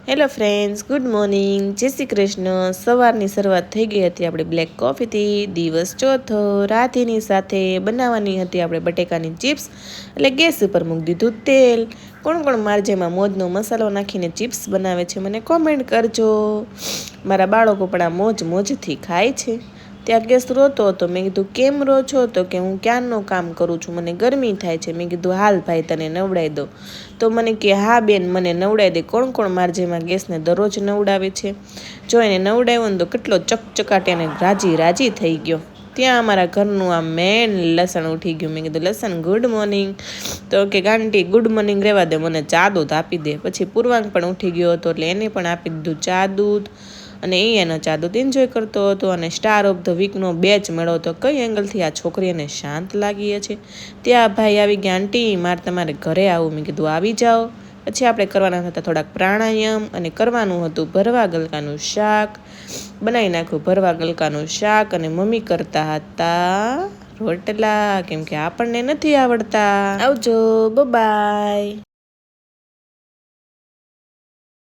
Hello friends, good morning, જય શ્રી કૃષ્ણ. સવારની શરૂઆત થઈ ગઈ હતી આપણે બ્લેક કોફીથી. દિવસ ચોથો. રાધીની સાથે બનાવવાની હતી આપણે બટેકાની ચિપ્સ, એટલે ગેસ ઉપર મૂકી દીધું તેલ. કોણ કોણ માર્જેમાં મોજનો મસાલો નાખીને ચિપ્સ બનાવે છે મને કોમેન્ટ કરજો. મારા બાળકો પણ આ મોજથી ખાય છે. ત્યાં ગેસ રોતો હતો. મેં કીધું કેમ રો છો? તો કે હું ક્યારનું કામ કરું છું, મને ગરમી થાય છે. મેં કીધું હાલ ભાઈ તને નવડાવી દો. તો મને કે હા બેન મને નવડાવી દે. કોણ કોણ માર જેમાં ગેસને દરરોજ નવડાવે છે? જો એને નવડાવ્યો ને તો કેટલો ચકચકાટી અને રાજી થઈ ગયો. ત્યાં અમારા ઘરનું આ મેન લસણ ઉઠી ગયું. મેં કીધું લસણ ગુડ મોર્નિંગ. તો કે ગાંટી ગુડ મોર્નિંગ રહેવા દે, મને ચા દૂધ આપી દે. પછી પૂર્વાંગ પણ ઉઠી ગયો હતો એટલે એને પણ આપી દીધું ચા દૂધ, અને એ એનો ચા દૂધ એન્જોય કરતો હતો. અને સ્ટાર ઓફ ધ વીકનો બેચ મળ્યો હતો. કઈ એંગલથી આ છોકરી એને શાંત લાગી છે. ત્યાં ભાઈ આવી ગયા, આંટી મારે તમારે ઘરે આવું. મેં કીધું આવી જાઓ. પછી આપણે કરવાના હતા થોડાક પ્રાણાયામ, અને કરવાનું હતું ભરવા ગલકાનું શાક. બનાવી નાખ્યું ભરવા ગલકાનું શાક, અને મમ્મી કરતા હતા રોટલા, કેમ કે આપણને નથી આવડતા. આવજો, બાય.